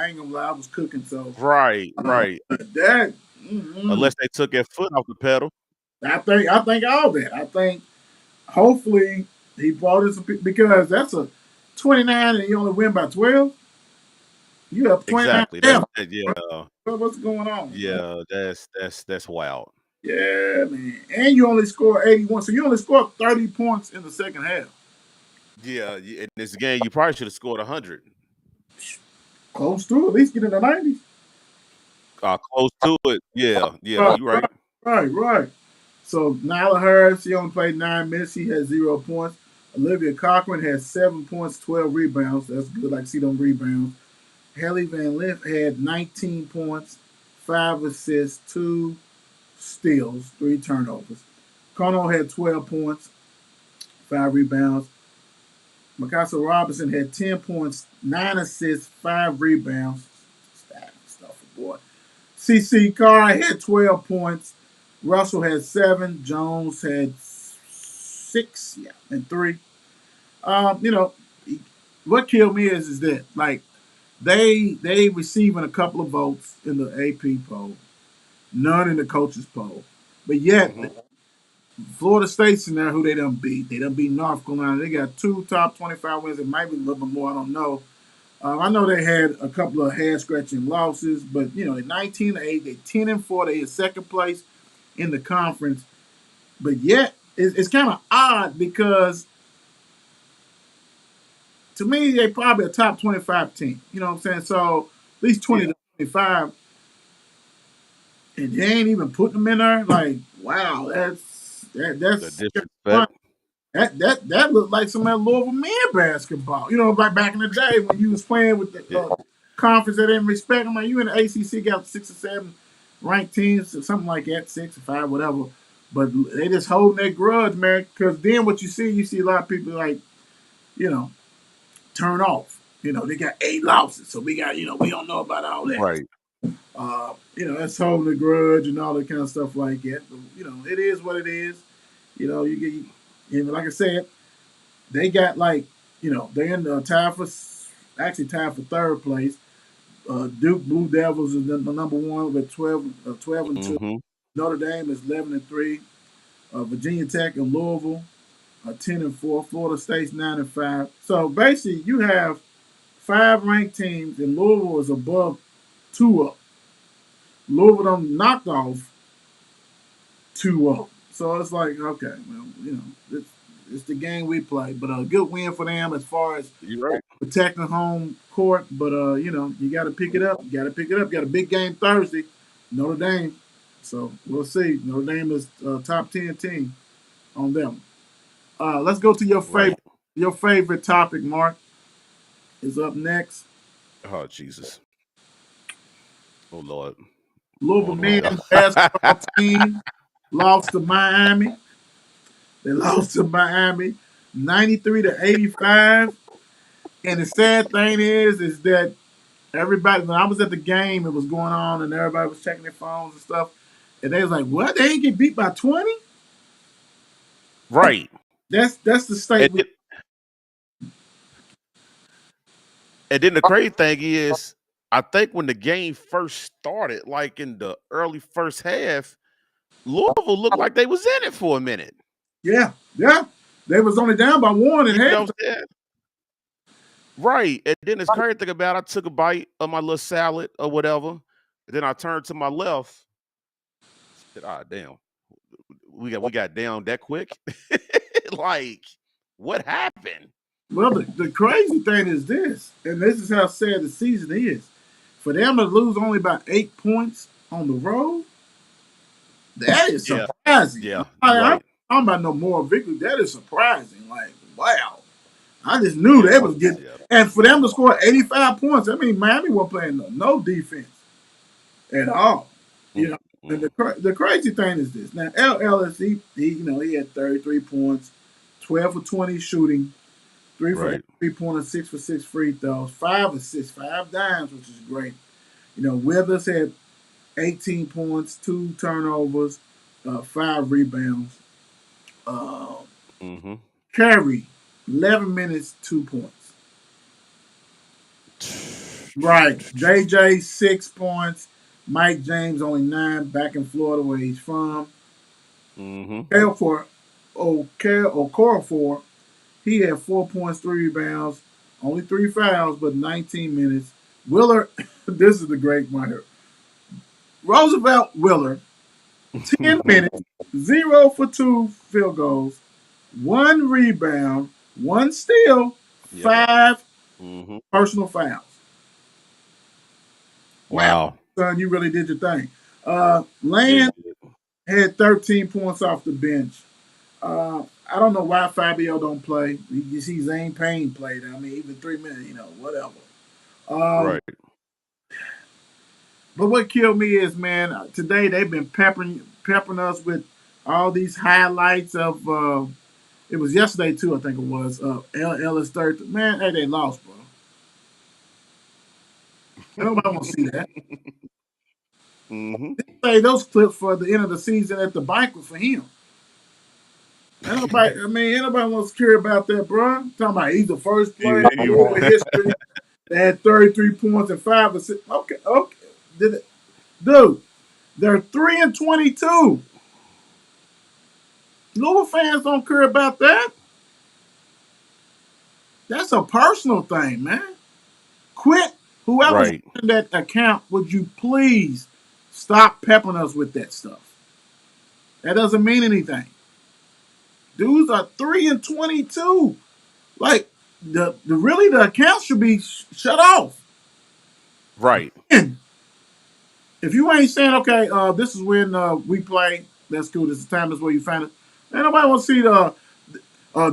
ain't gonna lie, I was cooking. So Right, right. that mm-mm. Unless they took their foot off the pedal. I think all that. I think hopefully he brought us because that's a 29 and you only win by 12. You up 29 Exactly. damn. Yeah. What's going on? Yeah, that's wild. Yeah, man. And you only score 81, so you only scored 30 points in the second half. Yeah, in this game you probably should have scored 100. Close to at least get in the 90s. Close to it. Yeah, Right, you're right. right. So Nyla Harris, she only played 9 minutes. She had 0 points. Olivia Cochran had 7 points, 12 rebounds. That's good. Like see them rebounds. Haley Van Lith had 19 points, 5 assists, 2 steals, 3 turnovers. Kono had 12 points, 5 rebounds. Mikasa Robinson had 10 points, 9 assists, 5 rebounds. Stuff for boy. CC Carr had 12 points. Russell had 7. Jones had 6, yeah, and 3. You know, what killed me is that like they receiving a couple of votes in the AP poll, none in the coaches poll, but yet Florida State's in there who they done beat. They done beat North Carolina. They got 2 top 25 wins. It might be a little bit more. I don't know. I know they had a couple of head scratching losses, but you know, they're 19-8, they 10-4, they in second place in the conference. But yet, it's kind of odd because to me, they probably a top 25 team. You know what I'm saying? So at least 20 to 25, and they ain't even putting them in there. Like, wow, The that's disrespect. that looked like some of that Louisville men basketball. You know, like back in the day when you was playing with the conference that didn't respect them. Like you in the ACC got 6 or 7 ranked teams, or something like that, 6 or 5, whatever. But they just holding that grudge, man. Because then what you see a lot of people like, you know, turn off. You know, they got 8 losses, so we got, we don't know about all that. Right. That's holding a grudge and all that kind of stuff like that. But, it is what it is. You get, like I said, they got like, they're in the tied for third place. Duke Blue Devils is the number one with 12-2. Mm-hmm. Notre Dame is 11-3. Virginia Tech and Louisville are 10-4. Florida State's 9-5. So basically, you have 5 ranked teams, and Louisville is above 2 up. Louisville done knocked off 2 up. So it's like, okay, well, it's the game we play. But a good win for them as far as You're right. protecting home court. But, you got to pick it up. You got to pick it up. You got a big game Thursday, Notre Dame. So we'll see. Notre Dame is top 10 team on them. Let's go to your favorite topic, Mark. Is up next. Oh Jesus. Oh Lord. Louisville men's basketball team lost to Miami. They lost to Miami 93-85. And the sad thing is that everybody, when I was at the game, it was going on and everybody was checking their phones and stuff. And they was like, what? They ain't get beat by 20? Right. That's the statement. And then the crazy thing is, I think when the game first started, like in the early first half, Louisville looked like they was in it for a minute. Yeah. They was only down by 1 and half. Right. And then it's crazy thing about it, I took a bite of my little salad or whatever. And then I turned to my left. Said, damn. We got down that quick. Like, what happened? Well, the crazy thing is this, and this is how sad the season is. For them to lose only by 8 points on the road, that is surprising. Yeah. I'm about no more victory. That is surprising. Like, wow. I just knew they was getting. Yeah. And for them to score 85 points, I mean, Miami wasn't playing no defense at all. And the crazy thing is this. Now, LLS, he had 33 points, 12 for 20 shooting, 3 for 3-pointers, 6 for 6 free throws, 5 assists, 5 dimes, which is great. Withers had 18 points, 2 turnovers, 5 rebounds. Uh, Mm-hmm. Curry, 11 minutes, 2 points. Right. JJ, 6 points. Mike James, only 9, back in Florida where he's from. Mm-hmm. Okorafor, he had 4 points, 3 rebounds, only 3 fouls, but 19 minutes. Willard, this is the great one here. Roosevelt Willard, 10 minutes, 0 for 2 field goals, 1 rebound, 1 steal, Yep. 5 Mm-hmm. personal fouls. Wow, Wow. son, you really did your thing. Yeah, Land he did. had 13 points off the bench. I don't know why Fabio don't play. You see Zane Payne played. I mean, even 3 minutes, whatever. Um, Right. but what killed me is, man, today they've been peppering us with all these highlights of. It was yesterday too, I think it was. Ellis third. Man, hey, they lost, bro. Nobody want to see that. Mm-hmm. Say those clips for the end of the season at the banquet for him. Ain't nobody, I mean, ain't nobody wants to care about that, bro. Talking about he's the first player in You Louisville history that had 33 points and 5 assists. Okay, okay. Did it, dude, they're 3-22. Louisville fans don't care about that. That's a personal thing, man. Quit. Whoever's right. running that account, would you please stop peppering us with that stuff? That doesn't mean anything. Dudes are 3-22. Like the account should be shut off. Right. And if you ain't saying, okay, this is when we play, that's cool. This is the time. That's where you find it. Ain't nobody want to see the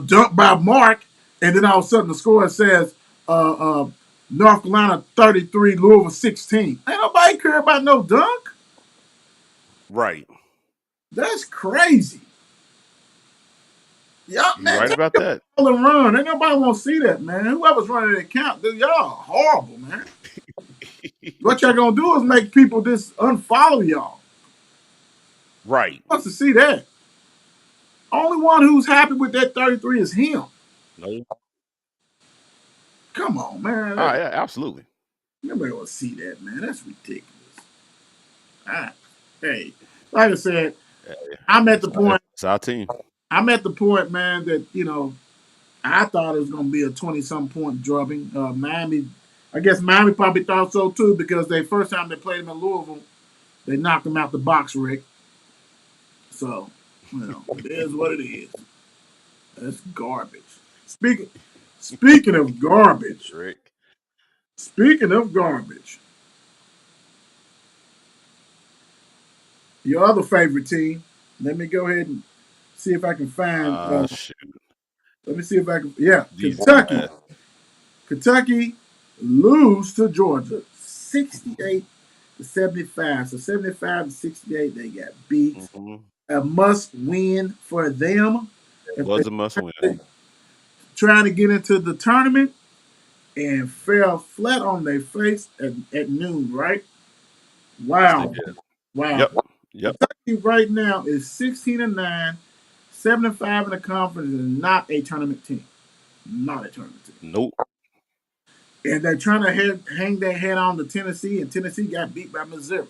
dunk by Mark, and then all of a sudden the score says North Carolina 33, Louisville 16. Ain't nobody care about no dunk. Right. That's crazy. Y'all, You man, right take about that. all and run. Ain't nobody want to see that, man. Whoever's running the account, y'all horrible, man. What y'all gonna do is make people just unfollow y'all. Right. Wants to see that. Only one who's happy with that 33 is him. No. Come on, man. Ah, yeah, absolutely. Nobody want to see that, man. That's ridiculous. Ah, hey, like I said, I'm at the point. It's our team. I'm at the point, man, that I thought it was going to be a 20-some point drubbing. Miami, I guess Miami probably thought so too because they first time they played them in Louisville, they knocked them out the box, Rick. So, it is what it is. That's garbage. Speaking speaking of garbage, Rick. speaking of garbage, your other favorite team. Let me go ahead and see if I can find. Shoot. Let me see if I can. Yeah, Jesus. Kentucky. Kentucky lose to Georgia, 68-75. So 75-68, they got beat. Mm-hmm. A must win for them It if was a must win. they're trying to get into the tournament and fell flat on their face at noon. Right? Yes, they Wow, did. wow. Yep. Yep. Kentucky right now is 16-9, 7-5 in the conference, and not a tournament team. Not a tournament team. Nope. And they're trying to hang their head on to Tennessee, and Tennessee got beat by Missouri.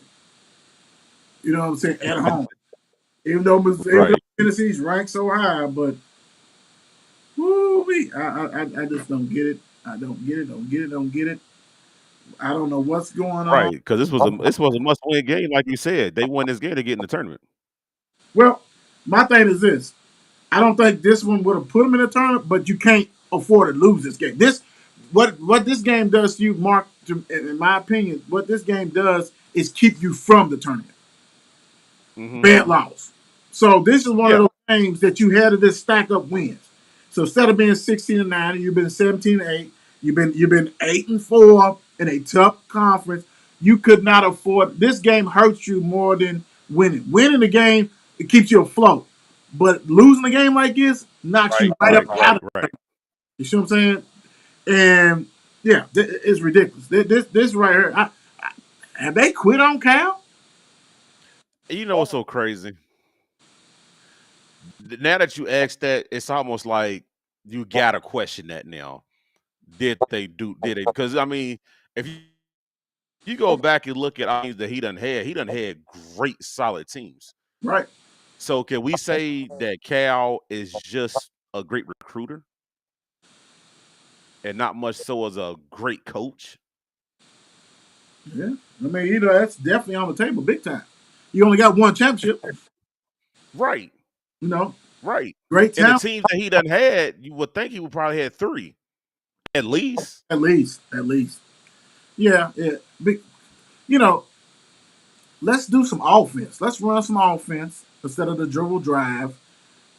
You know what I'm saying? At home. Even though Right. Tennessee's ranked so high, but woo I just don't get it. I don't get it. Don't get it. Don't get it. I don't know what's going on. Right. Because this was a must win game, like you said. They won this game to get in the tournament. Well, my thing is this: I don't think this one would have put them in the tournament, but you can't afford to lose this game. What this game does to you, Mark, in my opinion, what this game does is keep you from the tournament. Mm-hmm. Bad loss. So this is one of Yeah. those games that you had to just stack up wins. So instead of being 16-9, you've been 17-8. You've been 8-4 in a tough conference. You could not afford. This game hurts you more than winning. Winning the game, it keeps you afloat. But losing a game like this knocks Right. you right up Right. out of Right. it. You see what I'm saying? And yeah, it's ridiculous. This right here. Have they quit on Cal? You know what's so crazy? Now that you asked that, it's almost like you gotta question that now. Did they do? Did they? Because I mean, if you go back and look at all teams that he done had great solid teams. Right. So can we say that Cal is just a great recruiter and not much so as a great coach? Yeah. I mean, that's definitely on the table, big time. You only got one championship. Right, You know, right. great And the talent teams that he done had, you would think he would probably had three at least. at least. At least. Yeah. Yeah. You know, let's do some offense. Let's run some offense instead of the dribble drive.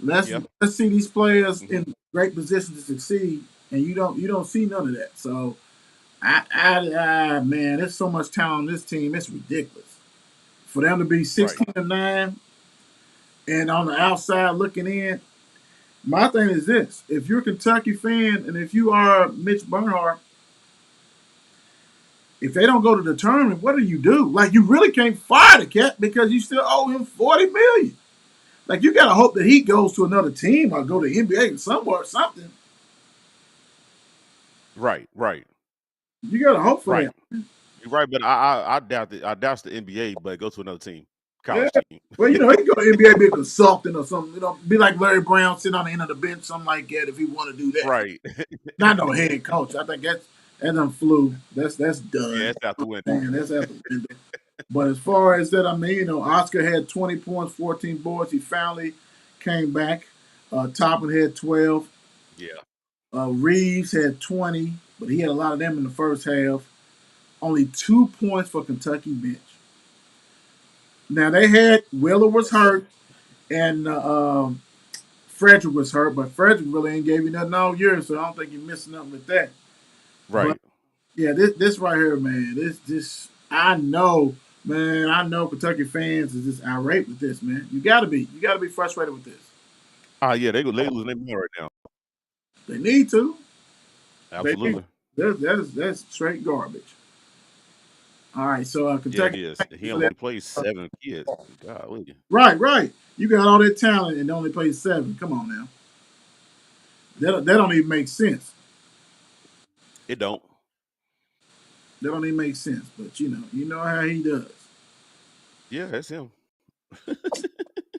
Let's Yeah. let's see these players Hmm. in great position to succeed, and you don't see none of that. So I man, there's so much talent on this team. It's ridiculous for them to be Right. 16-9 and on the outside looking in. My thing is this: if you're a Kentucky fan and if you are Mitch Bernhardt, if they don't go to the tournament, what do you do? Like you really can't fire the cat because you still owe him 40 million. Like you gotta hope that he goes to another team or go to NBA or somewhere or something. Right. Right. You gotta hope for that. Right. You're right, but I doubt it. I doubt the NBA, but go to another team, Yeah. college team. Well, he can go to NBA, be a consultant or something. Be like Larry Brown, sit on the end of the bench, something like that. If he want to do that, Right. not no head coach. I think that done flew. That's Yeah, done. it's out the window. Man, that's out the window. But as far as that, I mean, Oscar had 20 points, 14 boards. He finally came back. Toppin had 12. Yeah. Reeves had 20, but he had a lot of them in the first half. Only 2 points for Kentucky bench. Now they had Wheeler was Yes. hurt and Frederick was hurt, but Frederick really ain't gave you nothing all year, so I don't think you're missing nothing with that. But Right. yeah, this right here, man, this I know, man, I know Kentucky fans is just irate with this, man. You gotta be frustrated with this. Yeah, they losing their mind right now. They need to. They need Absolutely. that's straight garbage. All right, so Yeah, it Kentucky, is. He only plays 7 kids. Golly. right, right. You got all that talent and only play seven. Come on now, that don't even make sense. It don't. That don't even make sense. But you know how he does. Yeah, that's him.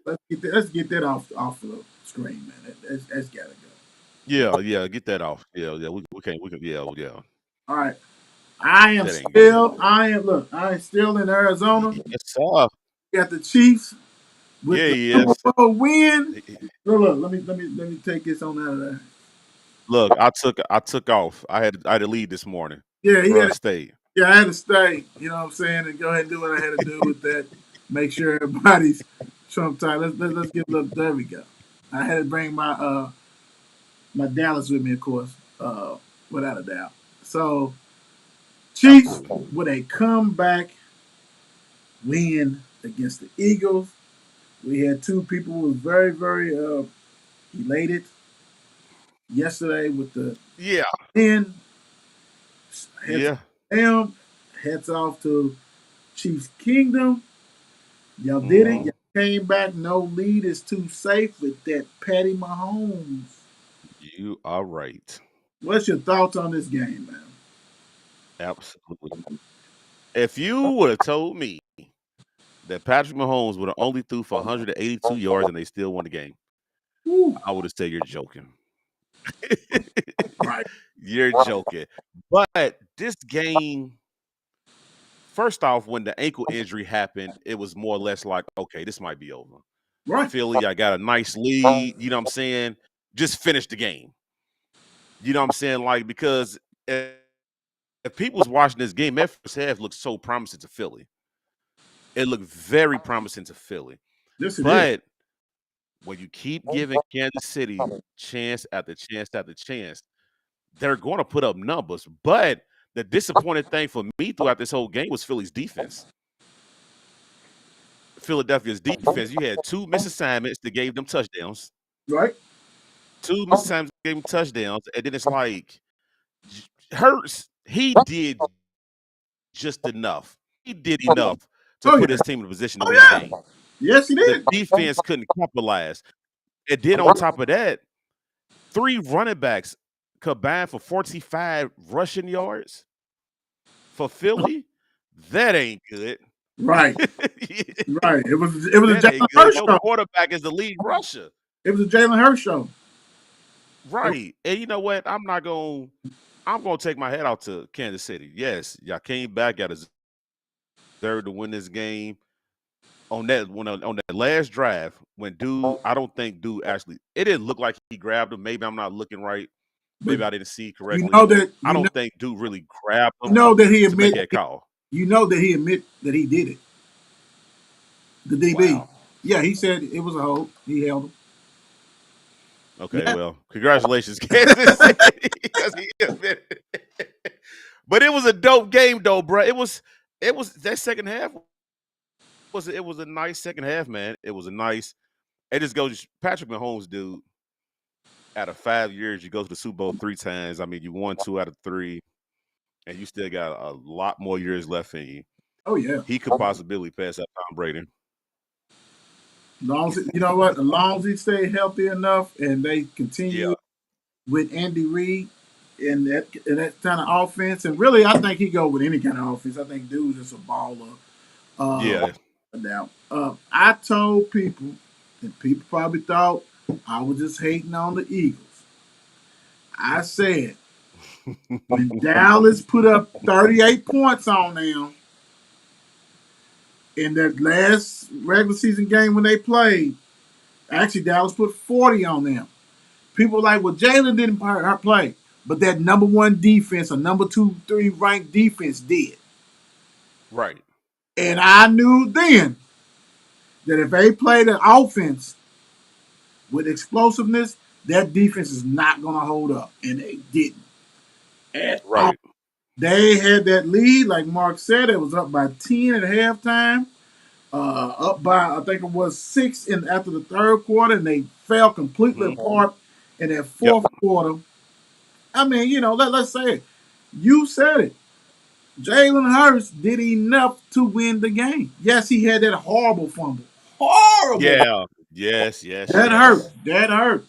Let's get that off the screen, man. That's gotta go. Yeah, yeah, get that off. Yeah, yeah, we can yeah, yeah. All right. I am That ain't good. still. I am still in Arizona. Yes, sir. Got the Chiefs with Yeah, the he Super is. Bowl win. He- he- Look. Let me take this on out of there. Look, I took off. I had to leave this morning. Yeah, he Bruh had. stayed. Yeah, I had to stay. You know what I'm saying, and go ahead and do what I had to do with that. Make sure everybody's Trump time. Let's get a little. There we go. I had to bring my Dallas with me, of course, without a doubt. So Chiefs Absolutely. with a comeback win against the Eagles. We had two people who was very, very elated yesterday with the Yeah. win. Heads Yeah. off to them. Heads off to Chiefs Kingdom. Y'all did it. Hmm. Y'all came back. No lead is too safe with that Patty Mahomes. You are right. What's your thoughts on this game, man? Absolutely. If you would have told me that Patrick Mahomes would have only threw for 182 yards and they still won the game, Woo. I would have said you're joking. Right, You're joking. But this game, first off, when the ankle injury happened, it was more or less like, okay, this might be over. right. Philly, I got a nice lead. You know what I'm saying? Just finish the game. You know what I'm saying? Like, because if people was watching this game, that first half looked so promising to Philly. It looked very promising to Philly. Yes, it is. But when you keep giving Kansas City chance after chance after chance, they're going to put up numbers. But the disappointing thing for me throughout this whole game was Philly's defense. Philadelphia's defense. You had two missed assignments that gave them touchdowns. Right. Two missed assignments that gave them touchdowns. And then it's like Hurts, he did just enough. He did enough to Oh put yeah. his team in a position to Oh win the yeah. game. Yes, he The did. defense couldn't capitalize. And then on top of that, 3 running backs combined for 45 rushing yards for Philly. That ain't good. Right, right. It was a That Jalen ain't good. Hurts Your show. quarterback is the lead rusher. It was a Jalen Hurts show. Right. And you know what? I'm gonna take my head out to Kansas City. Yes, y'all came back, got deserved to win this game. On that last drive, when I don't think dude actually it didn't look like he grabbed him. Maybe I'm not looking right. But Maybe I didn't see you correctly. know that I you know don't think dude really grabbed you him know that he to make admit that call. you know that he admit that he did it. The DB. Wow. Yeah, he said it was a hold. He held him. Okay, Yeah. well, congratulations, Kansas City, because he admitted it. But it was a dope game though, bro. It was that second half was a nice second half, man. It was a nice. It just goes Patrick Mahomes, dude. Out of 5 years, you go to the Super Bowl 3 times. I mean, you won 2 out of 3, and you still got a lot more years left in you. Oh yeah. He could possibly pass up Tom Brady. Long as, you know what? As long as he stay healthy enough and they Yeah, continue with Andy Reid in that kind of offense, and really, I think he go with any kind of offense. I think dude's just a baller. Uh, yeah. now, I told people, and people probably thought I was just hating on the Eagles. I said when Dallas put up 38 points on them in that last regular season game when they played, actually Dallas put 40 on them. People were like, well, Jalen didn't play, but that number one defense or number 2, 3 ranked defense did. Right. And I knew then that if they played an offense with explosiveness, that defense is not going to hold up. And they didn't at all. Right. They had that lead, like Mark said, it was up by 10 at halftime, up by, I think it was 6 after the third quarter, and they fell completely Hmm. apart in that Yep. fourth quarter. I mean, let's say it. You said it. Jalen Hurts did enough to win the game. Yes, he had that horrible fumble. Horrible. Yeah. Yes. Yes. That hurt. Yes. That hurt.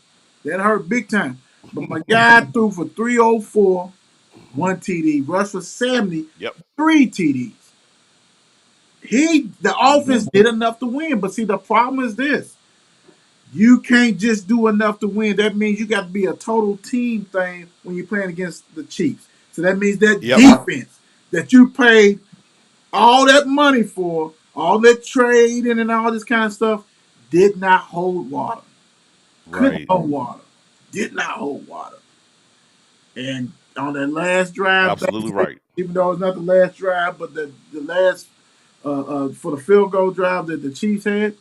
That hurt big time. But my guy threw for 304, 1 TD, rushed for 70, Yep. 3 TDs. The offense did enough to win. But see, the problem is this. You can't just do enough to win. That means you got to be a total team thing when you're playing against the Chiefs. So that means that Yep. defense that you paid all that money for, all that trading and all this kind of stuff, did not hold water. Couldn't Right. hold water. Did not hold water. And on that last drive, Absolutely right. even though it's not the last drive, but the last for the field goal drive that the Chiefs had,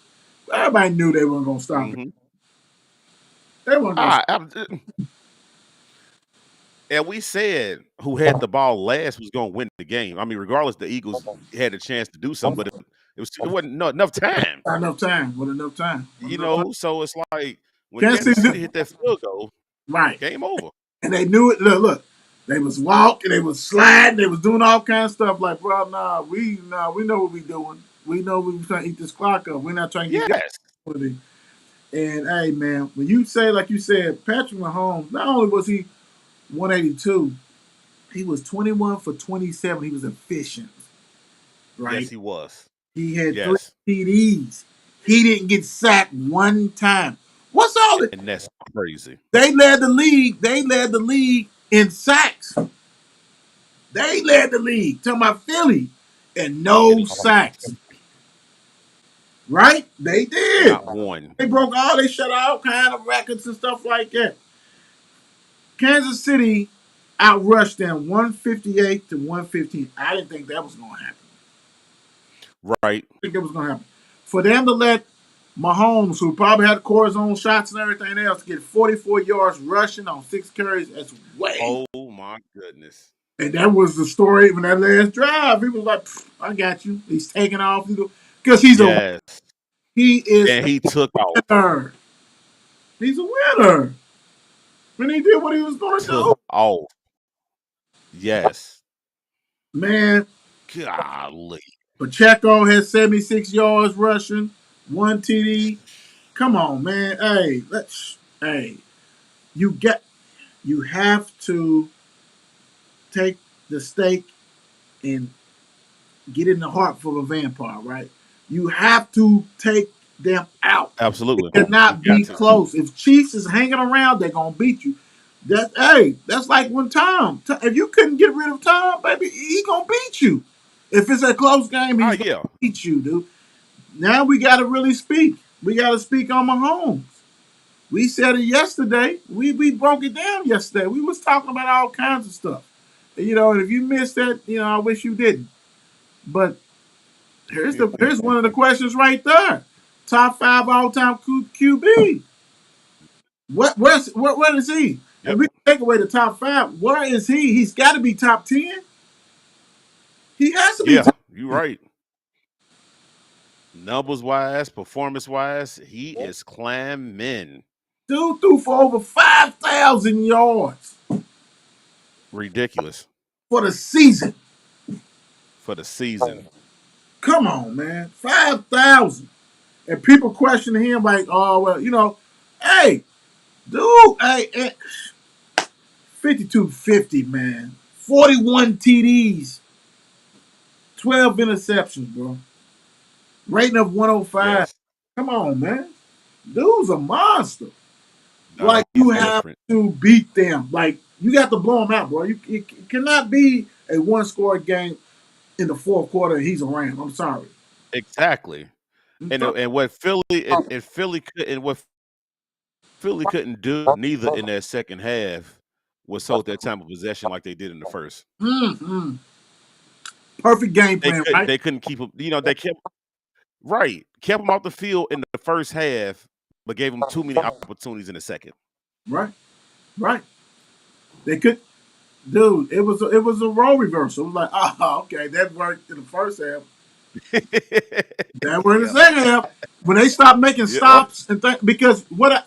everybody knew they weren't going to stop it. Hmm. They weren't going to. And we said who had the ball last was going to win the game. I mean, regardless, the Eagles had a chance to do something, but it wasn't enough time. Not enough time. With enough time. With You enough time. know, so it's like when Kansas Kansas City City, hit that field goal, right? game over. And they knew it. Look, they was walking, they was sliding, they was doing all kinds of stuff. Like, bro, we know what we doing. We know we trying to eat this clock up. We're not trying to give you Yes. opportunity. And hey, man, when you say like you said, Patrick Mahomes, not only was he 182, he was 21 for 27. He was efficient, Yes, right? he was. He had 3 Yes. TDs. He didn't get sacked one time. What's all that? And that's crazy. They led the league. They led the league in sacks. They led the league. Talking about Philly. And And no he sacks. Right? They did. not one. They broke they shut out kind of records and stuff like that. Kansas City outrushed them 158 to 115. I didn't think that was going to happen. Right. I think it was going to happen. For them to let Mahomes, who probably had Corey's own shots and everything else, get 44 yards rushing on 6 carries, that's way. Oh my goodness. And that was the story when that last drive. He was like, I got you. He's taking off. Because Yes. he is And he took a off. winner. He's a winner. When he did what he was going to do. Took off. Yes. Man, Golly. Pacheco had 76 yards rushing. one TD. Come on, man. Hey, let's. Hey, you get. You have to take the stake and get in the heart for a vampire, right? You have to take them out. It Absolutely. You cannot got be to. close. If Chiefs is hanging around, they're gonna beat you. That's like when if you couldn't get rid of Tom, baby, he gonna beat you. If it's a close game, Oh he's gonna yeah. beat you, dude. Now we gotta really speak. We gotta speak on Mahomes. We said it yesterday. We broke it down yesterday. We was talking about all kinds of stuff. And if you missed that, I wish you didn't. But here's one of the questions right there. Top five all time QB. What is he? And Yep. we take away the top five. Where is he? He's got to be top 10. He has to be Yeah. top You 10. right. Numbers wise, performance wise, he is climbing. Dude threw for over 5,000 yards Ridiculous for the season. for the season. Come on, man, 5,000. And people questioning him like, oh well, hey, dude, hey, 52-50, man, 41 TDs, 12 interceptions, bro. Rating of 105. Yes. Come on, man. Dude's a monster. No, Like, you he's have different. to beat them. Like, you got to blow them out, bro. It cannot be a one-score game in the fourth quarter and he's around. I'm sorry. Exactly. I'm And sorry. and what Philly couldn't neither in that second half was hold that time of possession like they did in the first. Mm-hmm. Perfect game plan, right? They couldn't keep him. They kept him off the field in the first half, but gave him too many opportunities in the second. Right, right. They could, dude. It was a role reversal. It was like, oh, okay, that worked in the first half. That worked in Yeah. the second half. When they stopped making Yep. stops and because what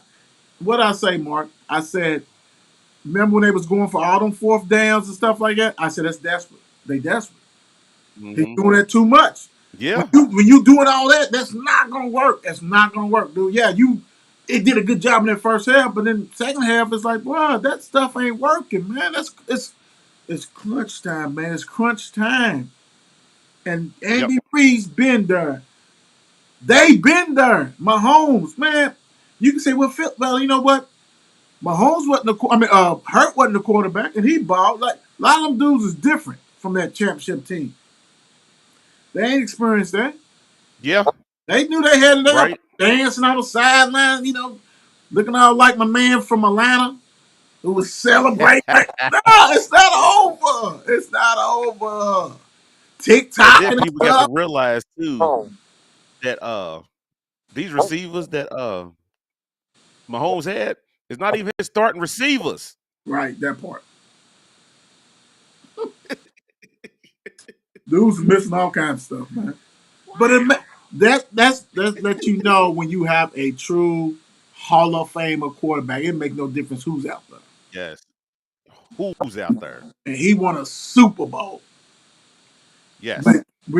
I say, Mark, I said, remember when they was going for all them fourth downs and stuff like that? I said that's desperate. They desperate. He's Hmm. doing that too much. When Yeah. you doing all that, that's not gonna work. That's not gonna work, dude. Yeah, it did a good job in that first half, but then second half it's like, bro, that stuff ain't working, man. It's crunch time, man. It's crunch time. And Yep. Andy Reid's been there. They been there. Mahomes, man. You can say, well, you know what? Mahomes wasn't Hurt wasn't the quarterback, and he balled. Like a lot of them dudes is different from that championship team. They ain't experienced that. Yeah. They knew they had it there, Right. dancing on the sideline, looking all like my man from Atlanta who was celebrating. Like, no, it's not over. It's not over. And TikTok then and people got to stuff. realize too that these receivers that Mahomes had is not even his starting receivers. Right, that part. Dudes are missing all kinds of stuff, man. But that's let you know when you have a true Hall of Famer quarterback. It makes no difference who's out there. Yes. Who's out there? And he won a Super Bowl. But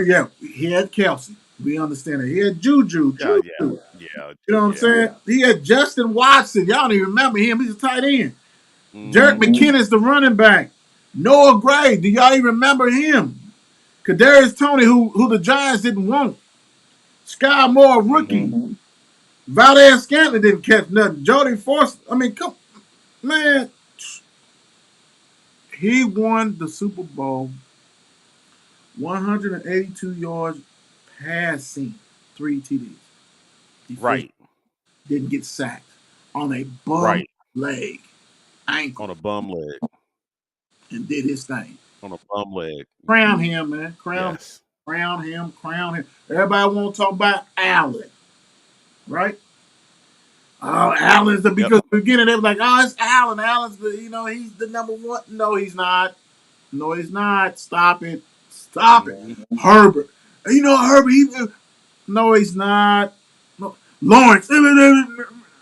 Yes. he had Kelsey. We understand that. He had Juju. Yeah. Juju. Yeah. You Yeah. know what I'm Yeah. saying? He had Justin Watson. Y'all don't even remember him. He's a tight end. Jarek Hmm. McKinnon's the running back. Noah Gray. Do y'all even remember him? Kadarius Tony, who the Giants didn't want. Sky Moore, rookie. Hmm. Valdez Scantling didn't catch nothing. Jody Force. I mean, come man. He won the Super Bowl 182 yards passing, 3 TDs. Efficient. Right. Didn't get sacked on a bum Right. leg, On ankle, a bum leg. and did his thing. On a bum leg. Crown him, man. Yes. Crown him. Crown him. Everybody want to talk about Allen, right? Oh, Allen's Yep. because at the beginning they was like, oh, it's Allen. Allen's he's the number one. No, he's not. No, he's not. Stop it. Stop it. Hmm. Herbert. Herbert. No, he's not. No, Lawrence.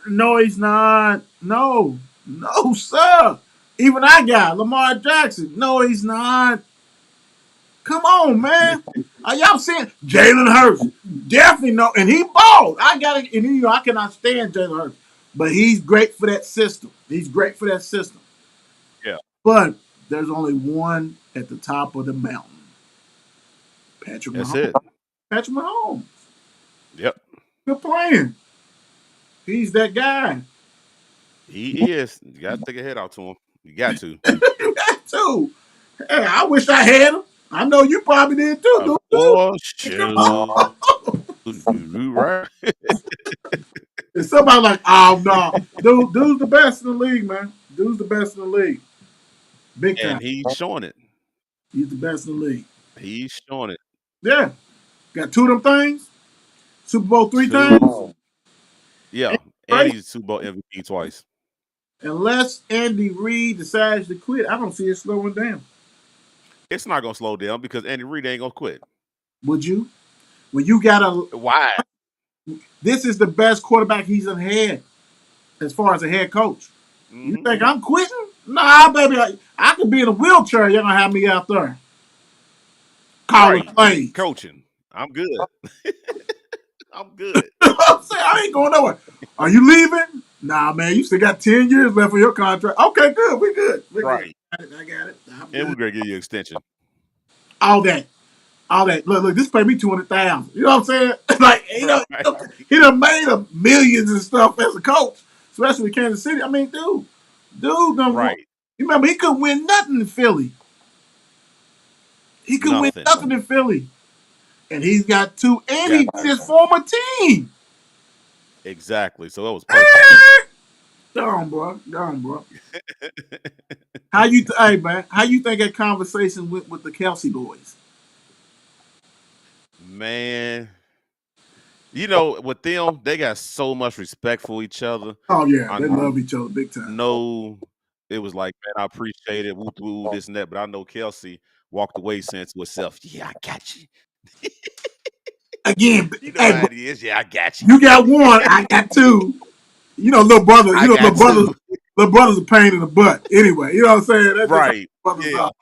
No, he's not. No, sir. Even I got Lamar Jackson. No, he's not. Come on, man. Are y'all seeing Jalen Hurts? Definitely no, and he balled. I got it, and I cannot stand Jalen Hurts, but he's great for that system. He's great for that system. Yeah, But there's only one at the top of the mountain. Patrick that's Mahomes. it. Patrick Mahomes. Yep, Good playing. He's that guy. he is. You got to take a head out to him. You got to. You got to. Hey, I wish I had him. I know you probably did too, dude. Boy, Come shoot. on. You right. And somebody like, oh no, dude's the best in the league, man. Dude's the best in the league. Big time. And he's showing it. He's the best in the league. He's showing it. Yeah. Got two of them things. Super Bowl 3 times. Two. Yeah. And Right? he's Super Bowl MVP twice. Unless Andy Reid decides to quit, I don't see it slowing down. It's not gonna slow down because Andy Reid ain't gonna quit. Would you? When you got Why? this is the best quarterback he's ever had as far as a head coach. You Mm-hmm. think I'm quitting? Nah, baby. I could be in a wheelchair. You're gonna have me out there calling Right. plays. Coaching. I'm good. I'm good. I'm saying I ain't going nowhere. Are you leaving? Nah, man. You still got 10 years left for your contract. Okay, good. We good. We good. Right. I got it. I'm And good. we're gonna give you an extension. All that. Look. This paid me 200,000. You know what I'm saying? Like Right. he done made a millions and stuff as a coach, especially with Kansas City. I mean, dude done. Right. You remember he couldn't win nothing in Philly. He couldn't win Nothing. nothing in Philly, and he's got two. And Got he beat his former team. Exactly. So that was perfect. Go on, bro. Hey man, how you think that conversation went with the Kelsey boys? Man. You know, with them, they got so much respect for each other. Oh yeah, I they love each other big time. know it was like, man, I appreciate it, woo woo, this and that. But I know Kelsey walked away saying to herself, yeah, I got you. Again, You know hey, how it is. Yeah, I got you. you got one, I got two. You know, little brother. I got two. Little brother's a pain in the butt. Anyway, you know what I'm saying? That's just Right. how brothers Yeah. are.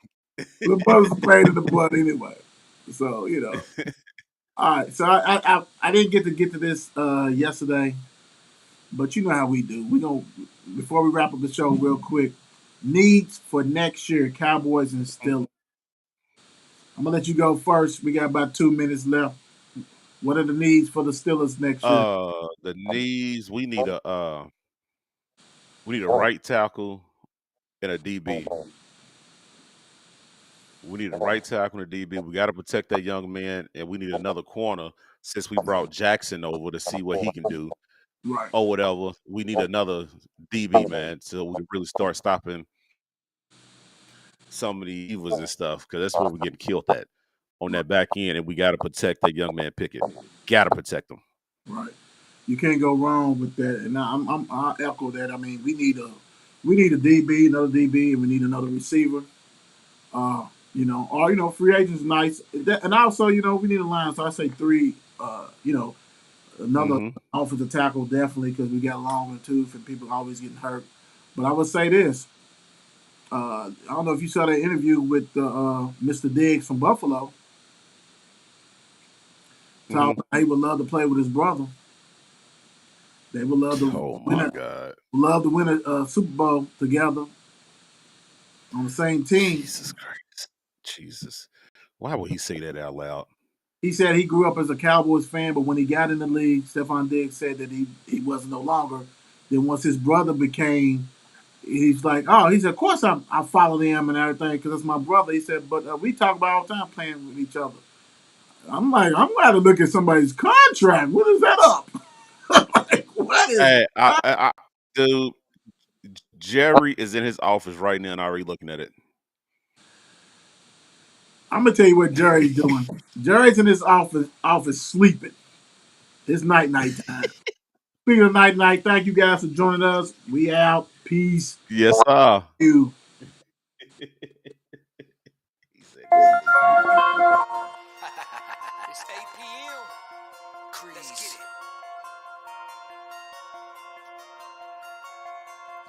Little brother's a pain in the butt anyway. So all right. So I didn't get to this yesterday, but you know how we do. We gonna before we wrap up the show real quick. Needs for next year, Cowboys and Steelers. I'm gonna let you go first. We got about 2 minutes left. What are the needs for the Steelers next year? The knees, we need a right tackle and a DB. We need a right tackle and a DB. We got to protect that young man, and we need another corner since we brought Jackson over to see what he can do Right. or whatever. We need another DB, man, so we can really start stopping some of the evils and stuff because that's where we're getting killed at on that back end, and we got to protect that young man Pickett. Got to protect him. Right. You can't go wrong with that. And I echo that. I mean, we need a DB, another DB, and we need another receiver. Free agents nice. And also, we need a line. So I say three. Another Mm-hmm. offensive tackle definitely because we got long in the tooth and people always getting hurt. But I would say this. I don't know if you saw that interview with Mr. Diggs from Buffalo. Mm-hmm. He would love to play with his brother. They would love to Oh my God. win a Super Bowl together on the same team. Jesus Christ. Jesus. Why would he say that out loud? He said he grew up as a Cowboys fan, but when he got in the league, Stephon Diggs said that he wasn't no longer. Then once his brother became, he's like, oh, he said, of course I follow them and everything because it's my brother. He said, but we talk about all the time playing with each other. I'm like, I'm going to look at somebody's contract. What is that up? Like, what is Hey, dude, Jerry is in his office right now and already looking at it. I'm gonna tell you what Jerry's doing. Jerry's in his office sleeping. It's night time. Speaking of night, thank you guys for joining us. We out. Peace. Yes, sir. You. He said It's 8 p.m. Let's get it.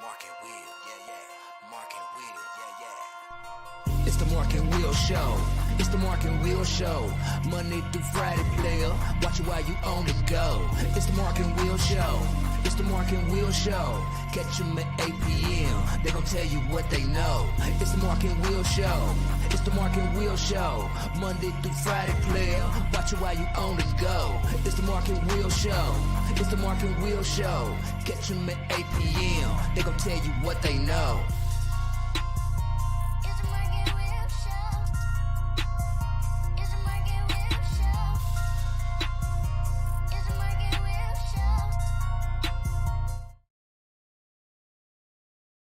Mark and Will, yeah. Mark and Will, yeah. It's the Mark and Will Show. It's the Mark and Will Show. Monday through Friday, player. Watch it while you on the go. It's the Mark and Will Show. It's the Mark and Will Show. Catch them at 8 p.m. They gon' tell you what they know. It's the Mark and Will Show. It's the Mark and Will Show. Monday through Friday, player. Watch it while you on the go. It's the Mark and Will Show. It's the Mark and Will Show. Catch them at 8 p.m. They gon' tell you what they know.